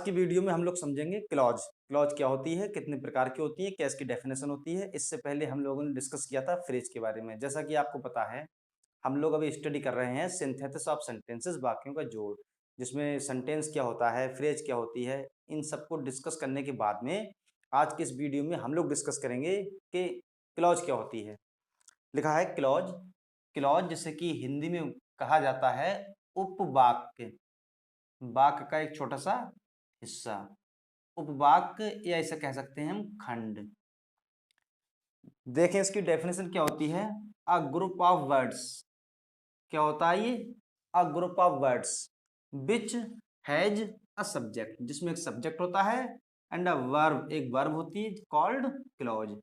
की वीडियो में हम लोग समझेंगे क्लॉज। क्लॉज क्या होती है, कितने प्रकार की होती है, क्या इसकी डेफिनेशन होती है। इससे पहले हम लोगों ने डिस्कस किया था फ्रेज के बारे में। जैसा कि आपको पता है, हम लोग अभी स्टडी कर रहे हैं सिंथेसिस ऑफ सेंटेंसेस, वाक्यों का जोड़, जिसमें सेंटेंस क्या होता है, फ्रेज क्या होती है। इन सबको डिस्कस करने के बाद में आज के इस वीडियो में हम लोग डिस्कस करेंगे कि क्लॉज क्या होती है। लिखा है क्लॉज। क्लॉज जिसे कि हिंदी में कहा जाता है उपवाक्य, वाक्य का एक छोटा सा हिस्सा। उपवाक्य या इसे कह सकते हैं हम खंड। देखें इसकी डेफिनेशन क्या होती है। अ ग्रुप ऑफ वर्ड्स, क्या होता है ये, a group of words which has a subject, जिसमें एक सब्जेक्ट होता है एंड अ वर्ब, एक वर्ब होती है called clause.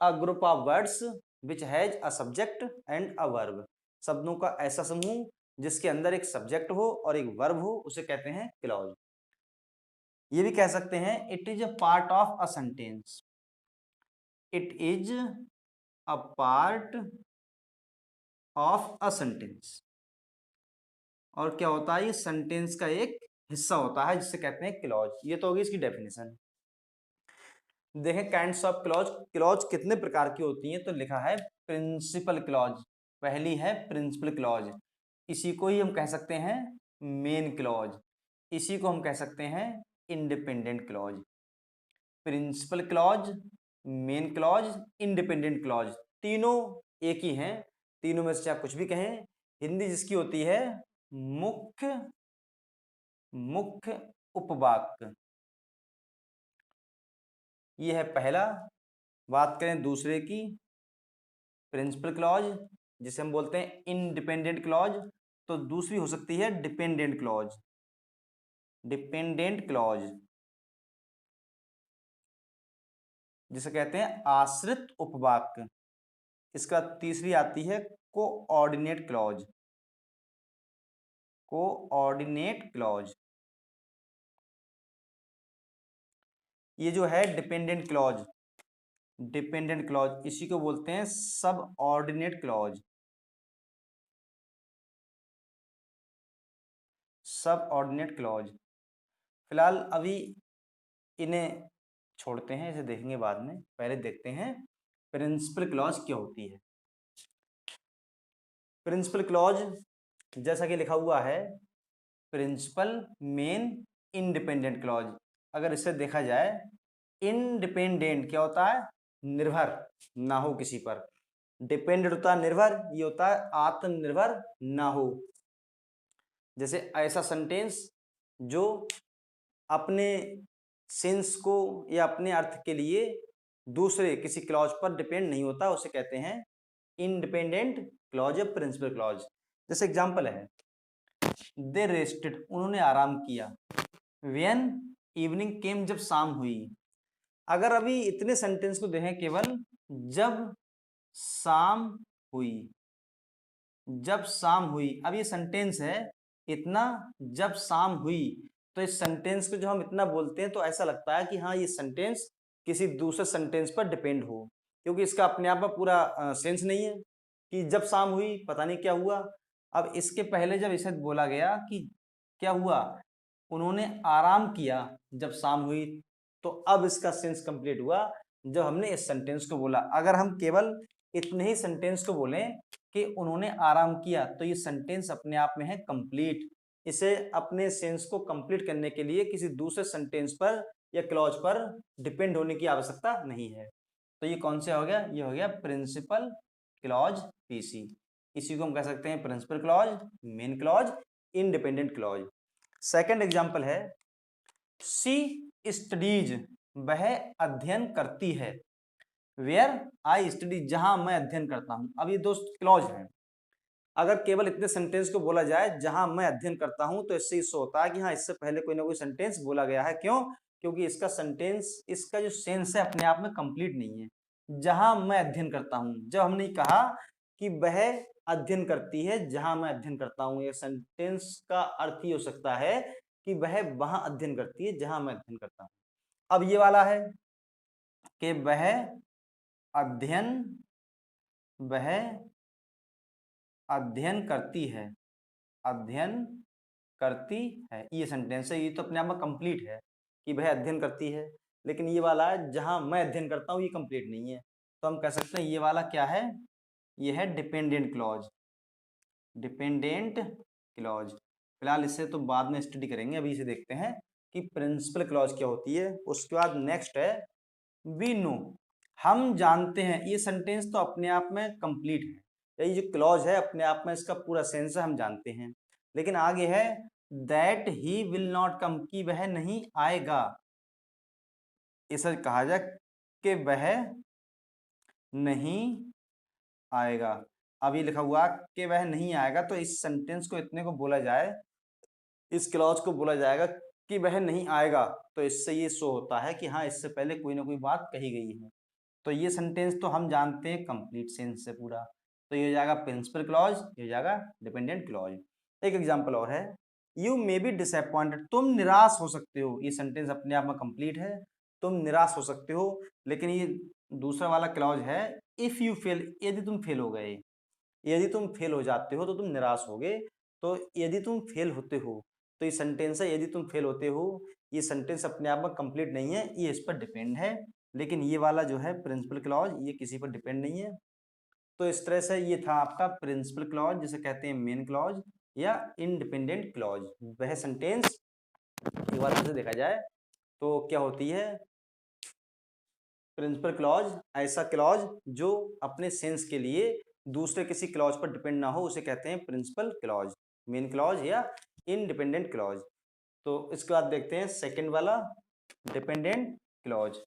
A group of words which has a subject and a verb, शब्दों का ऐसा समूह जिसके अंदर एक सब्जेक्ट हो और एक वर्ब हो, उसे कहते हैं क्लॉज। ये भी कह सकते हैं it is a part of a sentence, it is a part of a sentence. और क्या होता है, ये सेंटेंस का एक हिस्सा होता है जिसे कहते हैं क्लॉज। ये तो होगी इसकी डेफिनेशन। देखें काइंड्स ऑफ क्लॉज, क्लॉज कितने प्रकार की होती हैं। तो लिखा है प्रिंसिपल क्लॉज, पहली है प्रिंसिपल क्लॉज, इसी को ही हम कह सकते हैं मेन क्लॉज, इसी को हम कह सकते हैं independent clause. Principal clause, main clause, independent clause, तीनों एक ही हैं। तीनों में से आप कुछ भी कहें, हिंदी जिसकी होती है मुख्य, मुख्य उपवाक्य। ये है पहला। बात करें दूसरे की, प्रिंसिपल क्लॉज जिसे हम बोलते हैं इंडिपेंडेंट क्लॉज, तो दूसरी हो सकती है डिपेंडेंट क्लॉज, डिपेंडेंट क्लॉज जिसे कहते हैं आश्रित उपवाक्य। इसका तीसरी आती है कोऑर्डिनेट क्लॉज, कोऑर्डिनेट क्लॉज। ये जो है डिपेंडेंट क्लॉज, डिपेंडेंट क्लॉज इसी को बोलते हैं सब ऑर्डिनेट क्लॉज, सब ऑर्डिनेट क्लॉज। फिलहाल अभी इन्हें छोड़ते हैं, इसे देखेंगे बाद में। पहले देखते हैं प्रिंसिपल क्लॉज क्या होती है। प्रिंसिपल क्लॉज जैसा कि लिखा हुआ है, प्रिंसिपल, मेन, इंडिपेंडेंट क्लॉज। अगर इसे देखा जाए, इंडिपेंडेंट क्या होता है, निर्भर ना हो किसी पर। डिपेंडेंट होता है निर्भर, ये होता है आत्मनिर्भर ना हो। जैसे ऐसा सेंटेंस जो अपने सेंस को या अपने अर्थ के लिए दूसरे किसी क्लॉज पर डिपेंड नहीं होता, उसे कहते हैं इंडिपेंडेंट क्लॉज या प्रिंसिपल क्लॉज। जैसे एग्जांपल है, दे रेस्टेड, उन्होंने आराम किया, व्हेन इवनिंग केम, जब शाम हुई। अगर अभी इतने सेंटेंस को देखें, केवल जब शाम हुई, जब शाम हुई, अब ये सेंटेंस है इतना, जब शाम हुई। तो इस सेंटेंस को जो हम इतना बोलते हैं तो ऐसा लगता है कि हाँ ये सेंटेंस किसी दूसरे सेंटेंस पर डिपेंड हो, क्योंकि इसका अपने आप में पूरा सेंस नहीं है कि जब शाम हुई पता नहीं क्या हुआ। अब इसके पहले जब इसे बोला गया कि क्या हुआ, उन्होंने आराम किया जब शाम हुई, तो अब इसका सेंस कंप्लीट हुआ जब हमने इस सेंटेंस को बोला। अगर हम केवल इतने ही सेंटेंस को बोलें कि उन्होंने आराम किया, तो ये सेंटेंस अपने आप में है कंप्लीट। इसे अपने सेंस को कंप्लीट करने के लिए किसी दूसरे सेंटेंस पर या क्लॉज पर डिपेंड होने की आवश्यकता नहीं है। तो ये कौन सा हो गया, ये हो गया प्रिंसिपल क्लॉज, पीसी। इसी को हम कह सकते हैं principal clause, main clause, independent clause. Second example है, सी स्टडीज, वह अध्ययन करती है, वेयर आई स्टडी, जहां मैं अध्ययन करता हूं। अब ये दो क्लॉज हैं। अगर केवल इतने सेंटेंस को बोला जाए जहां मैं अध्ययन करता हूं, तो इससे इससे होता है कि हाँ इससे पहले कोई ना कोई सेंटेंस बोला गया है। क्यों? क्योंकि इसका सेंटेंस, इसका जो सेंस है अपने आप में कंप्लीट नहीं है। जहां मैं अध्ययन करता हूं, जब हमने कहा कि वह अध्ययन करती है जहां मैं अध्ययन करता हूं, यह सेंटेंस का अर्थ ही हो सकता है कि वह वहां अध्ययन करती है जहां मैं अध्ययन करता हूं। अब ये वाला है कि वह अध्ययन, वह अध्ययन करती है, अध्ययन करती है, ये सेंटेंस है। ये तो अपने आप में कंप्लीट है कि वह अध्ययन करती है, लेकिन ये वाला जहाँ मैं अध्ययन करता हूँ ये कंप्लीट नहीं है, तो हम कह सकते हैं ये वाला क्या है, ये है डिपेंडेंट क्लॉज। डिपेंडेंट क्लॉज, फिलहाल इससे तो बाद में स्टडी करेंगे, अभी इसे देखते हैं कि प्रिंसिपल क्लॉज क्या होती है। उसके बाद नेक्स्ट है वी नो, हम जानते हैं। ये सेंटेंस तो अपने आप में कंप्लीट है, ये जो क्लॉज है अपने आप में इसका पूरा सेंस है, हम जानते हैं। लेकिन आगे है that he will not come, कि वह नहीं आएगा। इसे कहा जाए कि वह नहीं आएगा। अब ये लिखा हुआ कि वह नहीं आएगा, तो इस सेंटेंस को इतने को बोला जाए, इस क्लॉज को बोला जाएगा कि वह नहीं आएगा, तो इससे ये शो होता है कि हाँ इससे पहले कोई ना कोई बात कही गई है। तो ये सेंटेंस तो हम जानते हैं कंप्लीट सेंस से पूरा, तो ये हो जाएगा प्रिंसिपल क्लॉज, ये हो जाएगा डिपेंडेंट क्लॉज। एक एग्जांपल और है, यू मे बी डिसअपॉइंटेड, तुम निराश हो सकते हो। ये सेंटेंस अपने आप में कंप्लीट है, तुम निराश हो सकते हो। लेकिन ये दूसरा वाला क्लॉज है इफ यू फेल, यदि तुम फेल हो गए, यदि तुम फेल हो जाते हो तो तुम निराश होगे। तो यदि तुम फेल होते हो, तो ये सेंटेंस है यदि तुम फेल होते हो। ये सेंटेंस अपने आप में कंप्लीट नहीं है, ये इस पर डिपेंड है। लेकिन ये वाला जो है प्रिंसिपल क्लॉज, ये किसी पर डिपेंड नहीं है। तो इस तरह से ये था आपका प्रिंसिपल क्लॉज, जिसे कहते हैं मेन क्लॉज या इंडिपेंडेंट क्लॉज। वह सेंटेंस एक बार से देखा जाए तो क्या होती है, प्रिंसिपल क्लॉज ऐसा क्लॉज जो अपने सेंस के लिए दूसरे किसी क्लॉज पर डिपेंड ना हो, उसे कहते हैं प्रिंसिपल क्लॉज, मेन क्लॉज या इंडिपेंडेंट क्लॉज। तो इसके बाद देखते हैं सेकंड वाला डिपेंडेंट क्लॉज।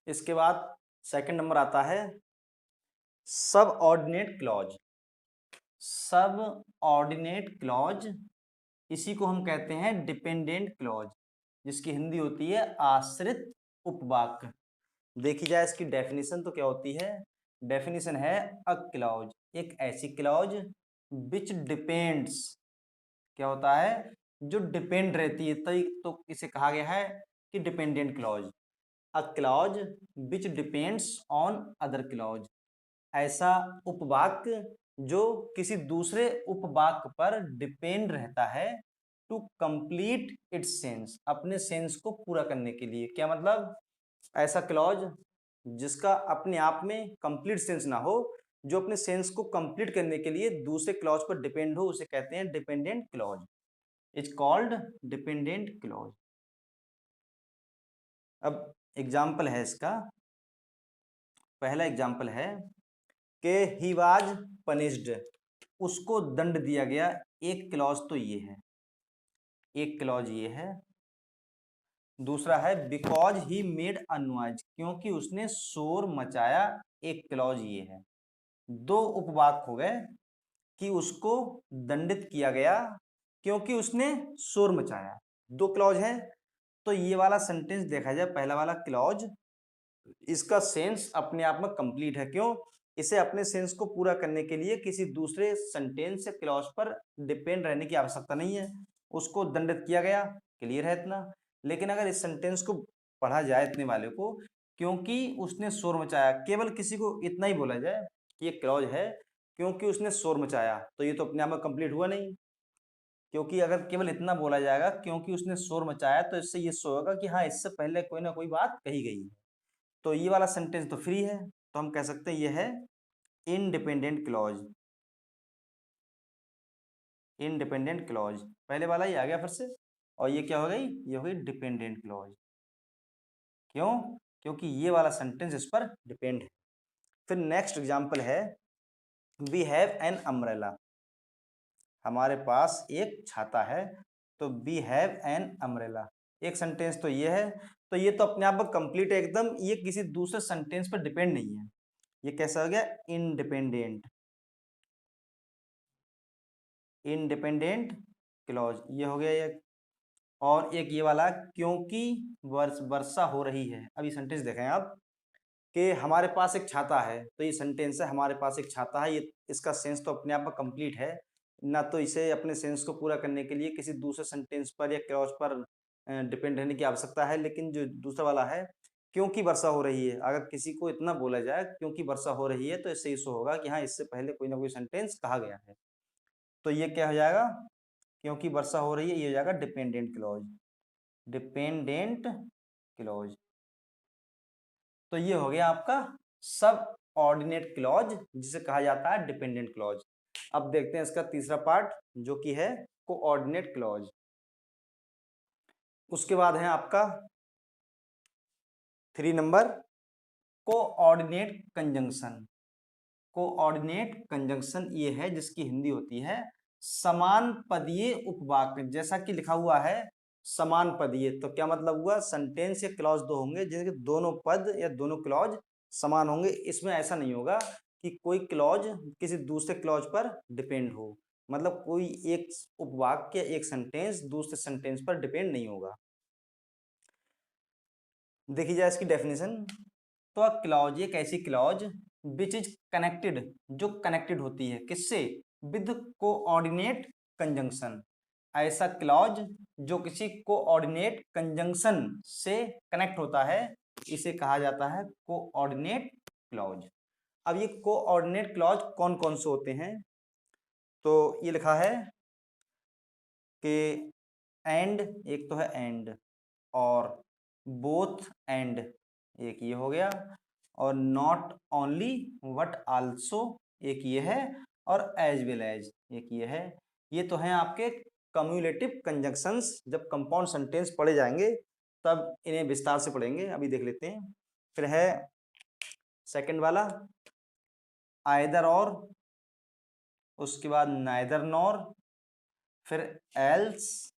इसके बाद सेकंड नंबर आता है सब ऑर्डिनेट क्लॉज। सब ऑर्डिनेट क्लॉज, इसी को हम कहते हैं डिपेंडेंट क्लॉज, जिसकी हिंदी होती है आश्रित उपवाक्य। देखी जाए इसकी डेफिनेशन तो क्या होती है, डेफिनेशन है अ क्लॉज, एक ऐसी क्लॉज विच डिपेंड्स, क्या होता है, जो डिपेंड रहती है, तो इसे कहा गया है कि dependent clause. A clause which depends on other clause, ऐसा उपवाक्य जो किसी दूसरे उपवाक्य पर डिपेंड रहता है टू कंप्लीट इट्स सेंस, अपने सेंस को पूरा करने के लिए। क्या मतलब, ऐसा क्लॉज जिसका अपने आप में कंप्लीट सेंस ना हो, जो अपने सेंस को कंप्लीट करने के लिए दूसरे क्लॉज पर डिपेंड हो, उसे कहते हैं dependent clause, is called dependent clause. अब एग्जाम्पल है इसका, पहला एग्जाम्पल है कि ही वाज पनिश्ड, उसको दंड दिया गया। एक क्लॉज तो ये है, एक क्लॉज ये है। दूसरा है because he made a noise, क्योंकि उसने शोर मचाया। एक क्लॉज ये है। दो उपवाक्य हो गए कि उसको दंडित किया गया क्योंकि उसने शोर मचाया, दो क्लॉज है। तो ये वाला सेंटेंस देखा जाए, पहला वाला क्लॉज, इसका सेंस अपने आप में कंप्लीट है। क्यों, इसे अपने सेंस को पूरा करने के लिए किसी दूसरे सेंटेंस या क्लॉज पर डिपेंड रहने की आवश्यकता नहीं है, उसको दंडित किया गया, क्लियर है इतना। लेकिन अगर इस सेंटेंस को पढ़ा जाए इतने वाले को, क्योंकि उसने शोर मचाया, केवल किसी को इतना ही बोला जाए कि ये क्लॉज है क्योंकि उसने शोर मचाया, तो ये तो अपने आप में कंप्लीट हुआ नहीं। क्योंकि अगर केवल इतना बोला जाएगा क्योंकि उसने शोर मचाया, तो इससे ये शो होगा कि हाँ इससे पहले कोई ना कोई बात कही गई है, तो ये वाला सेंटेंस तो फ्री है, तो हम कह सकते हैं ये है इंडिपेंडेंट क्लॉज। इंडिपेंडेंट क्लॉज, पहले वाला ही आ गया फिर से, और ये क्या हो गई, ये हो गई डिपेंडेंट क्लॉज। क्यों, क्योंकि ये वाला सेंटेंस इस पर डिपेंड है। फिर नेक्स्ट एग्जांपल है वी हैव एन अम्ब्रेला, हमारे पास एक छाता है। तो वी हैव एन अम्ब्रेला, एक सेंटेंस तो ये है। तो ये तो अपने आप में कंप्लीट है एकदम, ये किसी दूसरे सेंटेंस पर डिपेंड नहीं है। ये कैसा हो गया, इंडिपेंडेंट, इंडिपेंडेंट क्लॉज, ये हो गया एक। और एक ये वाला क्योंकि वर्षा हो रही है। अब ये सेंटेंस देखें आप कि हमारे पास एक छाता है, तो ये सेंटेंस है हमारे पास एक छाता है, ये इसका सेंस तो अपने आप में कंप्लीट है ना, तो इसे अपने सेंस को पूरा करने के लिए किसी दूसरे सेंटेंस पर या क्लॉज पर डिपेंड रहने की आवश्यकता है। लेकिन जो दूसरा वाला है क्योंकि वर्षा हो रही है, अगर किसी को इतना बोला जाए क्योंकि वर्षा हो रही है, तो इससे ये शो होगा कि हाँ इससे पहले कोई ना कोई सेंटेंस कहा गया है। तो ये क्या हो जाएगा, क्योंकि वर्षा हो रही है, ये हो जाएगा डिपेंडेंट क्लॉज, डिपेंडेंट क्लॉज। तो ये हो गया आपका सब ऑर्डिनेट क्लॉज, जिसे कहा जाता है डिपेंडेंट क्लॉज। अब देखते हैं इसका तीसरा पार्ट, जो कि है कोऑर्डिनेट क्लॉज। उसके बाद है आपका 3 number coordinate conjunction. Coordinate conjunction ये है जिसकी हिंदी होती है समान पदीय उपवाक्य। जैसा कि लिखा हुआ है समान पदीय, तो क्या मतलब हुआ, सेंटेंस या क्लॉज दो होंगे जिनके दोनों पद या दोनों क्लॉज समान होंगे। इसमें ऐसा नहीं होगा कि कोई क्लॉज किसी दूसरे क्लॉज पर डिपेंड हो, मतलब कोई एक उपवाक्य एक सेंटेंस दूसरे सेंटेंस पर डिपेंड नहीं होगा। देखी जाए इसकी डेफिनेशन, तो अ क्लॉज एक ऐसी क्लॉज विच इज कनेक्टेड, जो कनेक्टेड होती है किससे, विद कोऑर्डिनेट कंजंक्शन। ऐसा क्लॉज जो किसी कोऑर्डिनेट कंजंक्शन से कनेक्ट होता है, इसे कहा जाता है कोऑर्डिनेट क्लॉज। अब ये कोऑर्डिनेट क्लॉज कौन कौन से होते हैं, तो ये लिखा है कि एंड, एक तो है एंड, और बोथ एंड एक ये हो गया, और नॉट ओनली बट आल्सो एक ये है, और एज वेल एज एक ये है। ये तो हैं आपके कम्युलेटिव कंजंक्शंस। जब कंपाउंड सेंटेंस पढ़े जाएंगे तब इन्हें विस्तार से पढ़ेंगे, अभी देख लेते हैं। फिर है सेकंड वाला आइदर और, उसके बाद नाइदर नॉर, फिर एल्स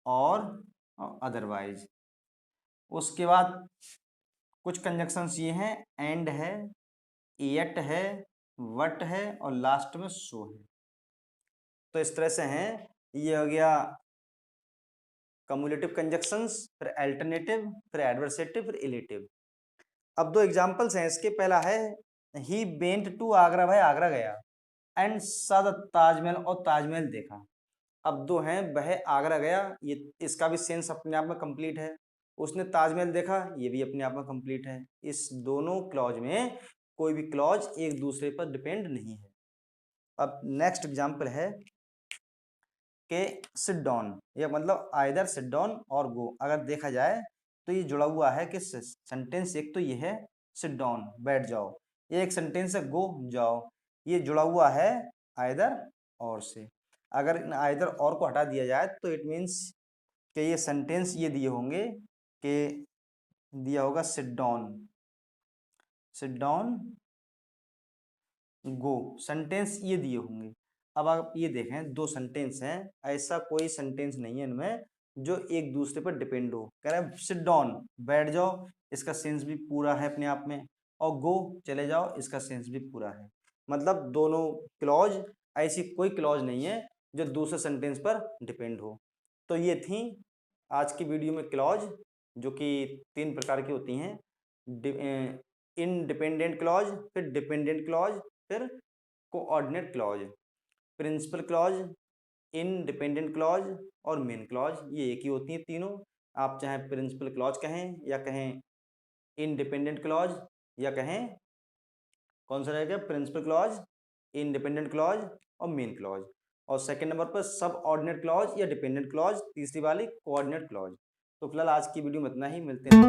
और अदरवाइज। उसके बाद कुछ कंजंक्शंस ये हैं, एंड है, येट है, वट है, और लास्ट में सो है। तो इस तरह से हैं, ये हो गया कम्युलेटिव कंजंक्शंस, फिर अल्टरनेटिव, फिर एडवर्सेटिव, फिर इलेटिव। अब दो एग्जांपल्स हैं इसके। पहला है ही वेंट टू आगरा, भाई आगरा गया, एंड सा द ताजमहल, और ताजमहल देखा। अब दो हैं, वह आगरा गया, ये इसका भी सेंस अपने आप में कंप्लीट है, उसने ताजमहल देखा, ये भी अपने आप में कंप्लीट है। इस दोनों क्लॉज में कोई भी क्लॉज एक दूसरे पर डिपेंड नहीं है। अब नेक्स्ट एग्जांपल है कि सिट डाउन, ये मतलब आइदर सिट डाउन और गो। अगर देखा जाए तो ये जुड़ा हुआ है कि सेंटेंस, एक तो ये है सिट डाउन बैठ जाओ, ये एक सेंटेंस है गो जाओ, ये जुड़ा हुआ है आइदर और से। अगर इन आइदर और को हटा दिया जाए तो इट मीन्स कि ये सेंटेंस ये दिए होंगे कि दिया होगा सिट डाउन, सिट डाउन गो, सेंटेंस ये दिए होंगे। अब आप ये देखें, दो सेंटेंस हैं, ऐसा कोई सेंटेंस नहीं है इनमें जो एक दूसरे पर डिपेंड हो। कह रहे हैं सिट डाउन बैठ जाओ, इसका सेंस भी पूरा है अपने आप में, और गो चले जाओ, इसका सेंस भी पूरा है। मतलब दोनों क्लॉज, ऐसी कोई क्लॉज नहीं है जो दूसरे सेंटेंस पर डिपेंड हो। तो ये थी आज की वीडियो में क्लॉज, जो कि 3 प्रकार की होती हैं, इनडिपेंडेंट क्लॉज, फिर डिपेंडेंट क्लॉज, फिर coordinate clause. Principal clause, independent clause और मेन क्लॉज, ये एक ही होती हैं तीनों। आप चाहे प्रिंसिपल क्लॉज कहें, या कहें इनडिपेंडेंट क्लॉज, या कहें कौन सा रहेगा, प्रिंसिपल क्लॉज, इंडिपेंडेंट क्लॉज और मेन क्लॉज। और सेकंड नंबर पर सब ऑर्डिनेट क्लॉज या डिपेंडेंट क्लॉज, तीसरी वाली कोऑर्डिनेट क्लॉज। तो फिलहाल आज की वीडियो में इतना ही, मिलते हैं।